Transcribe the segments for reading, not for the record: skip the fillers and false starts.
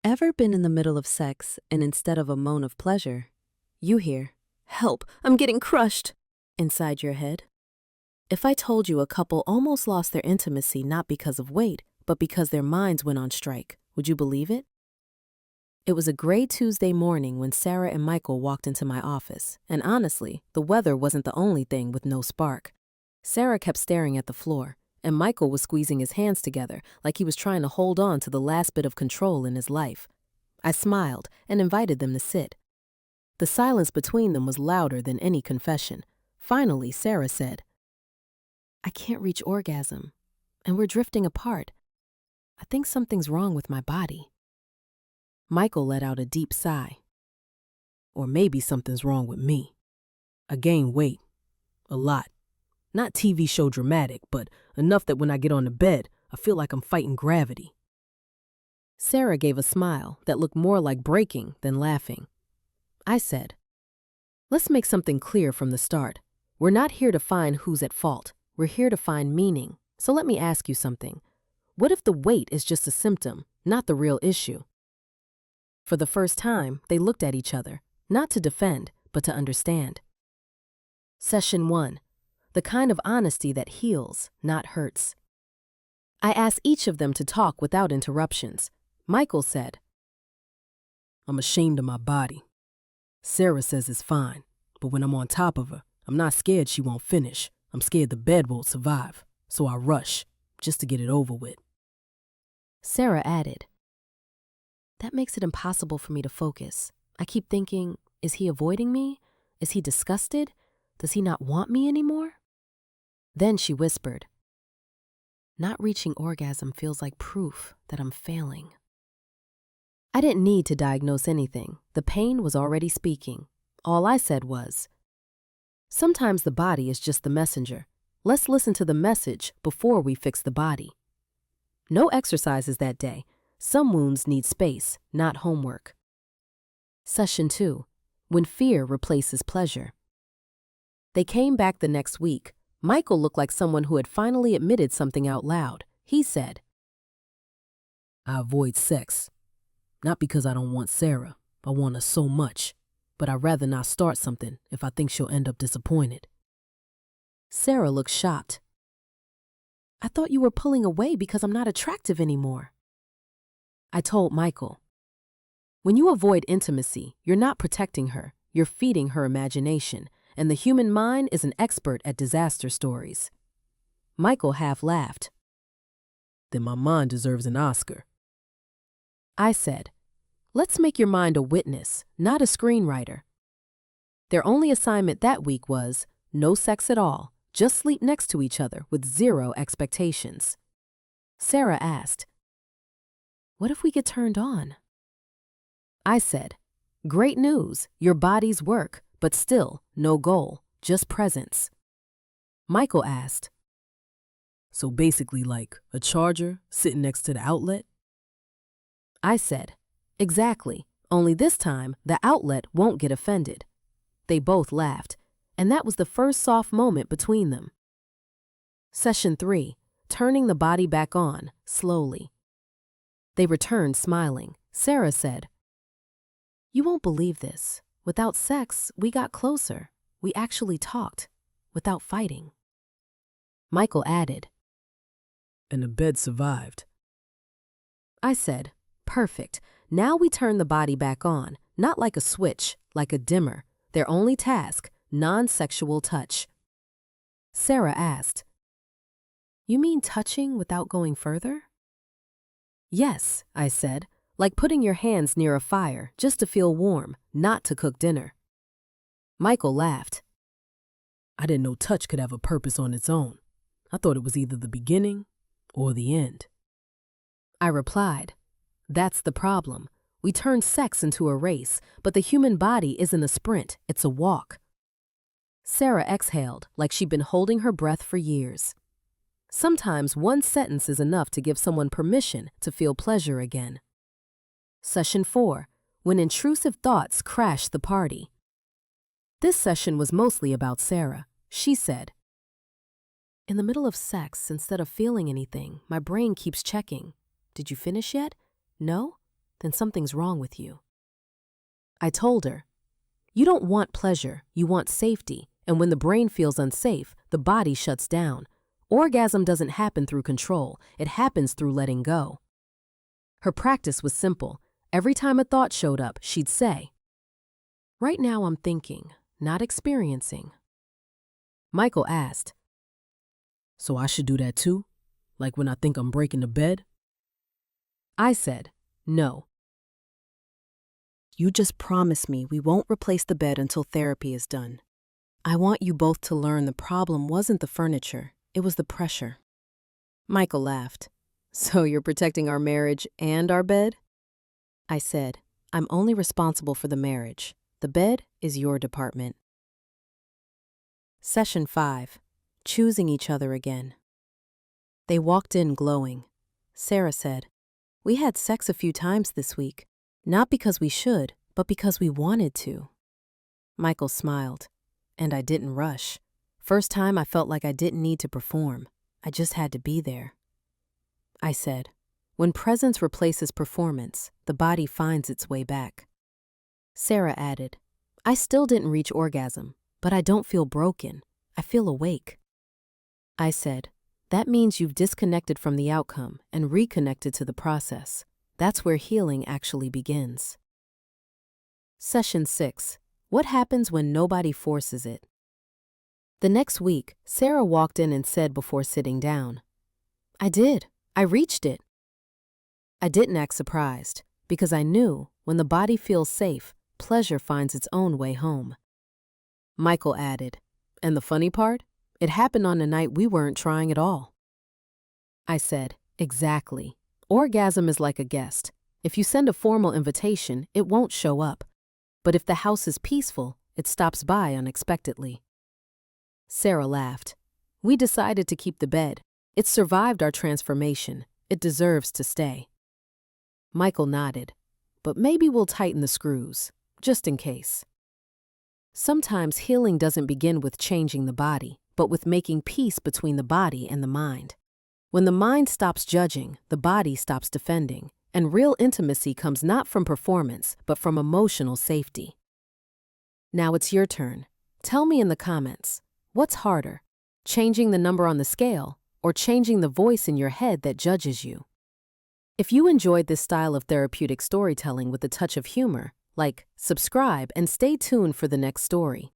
Ever been in the middle of sex and instead of a moan of pleasure, you hear, "Help, I'm getting crushed," inside your head? If I told you a couple almost lost their intimacy not because of weight, but because their minds went on strike, would you believe it? It was a gray Tuesday morning when Sarah and Michael walked into my office, and honestly, the weather wasn't the only thing with no spark. Sarah kept staring at the floor, and Michael was squeezing his hands together like he was trying to hold on to the last bit of control in his life. I smiled and invited them to sit. The silence between them was louder than any confession. Finally, Sarah said, "I can't reach orgasm, and we're drifting apart. I think something's wrong with my body." Michael let out a deep sigh. "Or maybe something's wrong with me. I gain weight. A lot. Not TV show dramatic, but enough that when I get on the bed, I feel like I'm fighting gravity." Sarah gave a smile that looked more like breaking than laughing. I said, "Let's make something clear from the start. We're not here to find who's at fault. We're here to find meaning. So let me ask you something. What if the weight is just a symptom, not the real issue?" For the first time, they looked at each other, not to defend, but to understand. Session 1. The kind of honesty that heals, not hurts. I asked each of them to talk without interruptions. Michael said, "I'm ashamed of my body. Sarah says it's fine, but when I'm on top of her, I'm not scared she won't finish. I'm scared the bed won't survive, so I rush, just to get it over with." Sarah added, "That makes it impossible for me to focus. I keep thinking, is he avoiding me? Is he disgusted? Does he not want me anymore?" Then she whispered, "Not reaching orgasm feels like proof that I'm failing." I didn't need to diagnose anything. The pain was already speaking. All I said was, "Sometimes the body is just the messenger. Let's listen to the message before we fix the body." No exercises that day. Some wounds need space, not homework. Session 2. When fear replaces pleasure. They came back the next week. Michael looked like someone who had finally admitted something out loud. He said, "I avoid sex. Not because I don't want Sarah. I want her so much. But I'd rather not start something if I think she'll end up disappointed." Sarah looked shocked. "I thought you were pulling away because I'm not attractive anymore." I told Michael, "When you avoid intimacy, you're not protecting her. You're feeding her imagination, and the human mind is an expert at disaster stories." Michael half laughed. "Then my mind deserves an Oscar." I said, "Let's make your mind a witness, not a screenwriter." Their only assignment that week was no sex at all, just sleep next to each other with zero expectations. Sarah asked, "What if we get turned on?" I said, "Great news, your bodies work, but still no goal, just presence." Michael asked, "So basically like a charger sitting next to the outlet?" I said, "Exactly, only this time the outlet won't get offended." They both laughed, and that was the first soft moment between them. Session 3. Turning the body back on, slowly. They returned smiling. Sarah said, "You won't believe this. Without sex, we got closer. We actually talked, without fighting." Michael added, "And the bed survived." I said, "Perfect. Now we turn the body back on, not like a switch, like a dimmer. Their only task, non-sexual touch." Sarah asked, "You mean touching without going further?" "Yes," I said, "like putting your hands near a fire just to feel warm, not to cook dinner." Michael laughed. "I didn't know touch could have a purpose on its own. I thought it was either the beginning or the end." I replied, "That's the problem. We turn sex into a race, but the human body isn't a sprint, it's a walk." Sarah exhaled like she'd been holding her breath for years. Sometimes one sentence is enough to give someone permission to feel pleasure again. Session 4. When intrusive thoughts crash the party. This session was mostly about Sarah. She said, "In the middle of sex, instead of feeling anything, my brain keeps checking. Did you finish yet? No? then something's wrong with you. I told her, you don't want pleasure, you want safety, and when the brain feels unsafe, the body shuts down. Orgasm doesn't happen through control, it happens through letting go. Her practice was simple. Every time a thought showed up, she'd say, right now I'm thinking, not experiencing. Michael asked, so I should do that too? Like when I think I'm breaking the bed? I said, no. You just promise me we won't replace the bed until therapy is done. I want you both to learn the problem wasn't the furniture, it was the pressure. Michael laughed. So you're protecting our marriage and our bed? I said, I'm only responsible for the marriage. The bed is your department. Session 5. Choosing each other again. They walked in glowing. Sarah said, we had sex a few times this week, not because we should, but because we wanted to. Michael smiled, and I didn't rush. First time I felt like I didn't need to perform. I just had to be there. I said, when presence replaces performance, the body finds its way back. Sarah added, I still didn't reach orgasm, but I don't feel broken. I feel awake. I said, that means you've disconnected from the outcome and reconnected to the process. That's where healing actually begins. Session 6. What happens when nobody forces it? The next week, Sarah walked in and said before sitting down, I did. I reached it. I didn't act surprised, because I knew when the body feels safe, pleasure finds its own way home. Michael added, and the funny part? It happened on a night we weren't trying at all. I said, exactly. Orgasm is like a guest. If you send a formal invitation, it won't show up. But if the house is peaceful, it stops by unexpectedly. Sarah laughed. We decided to keep the bed. It survived our transformation. It deserves to stay. Michael nodded. But maybe we'll tighten the screws, just in case. Sometimes healing doesn't begin with changing the body, but with making peace between the body and the mind. When the mind stops judging, the body stops defending, and real intimacy comes not from performance, but from emotional safety. Now it's your turn. Tell me in the comments, what's harder, changing the number on the scale or changing the voice in your head that judges you? If you enjoyed this style of therapeutic storytelling with a touch of humor, like, subscribe, and stay tuned for the next story.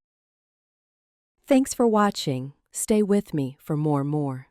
Thanks for watching. Stay with me for more.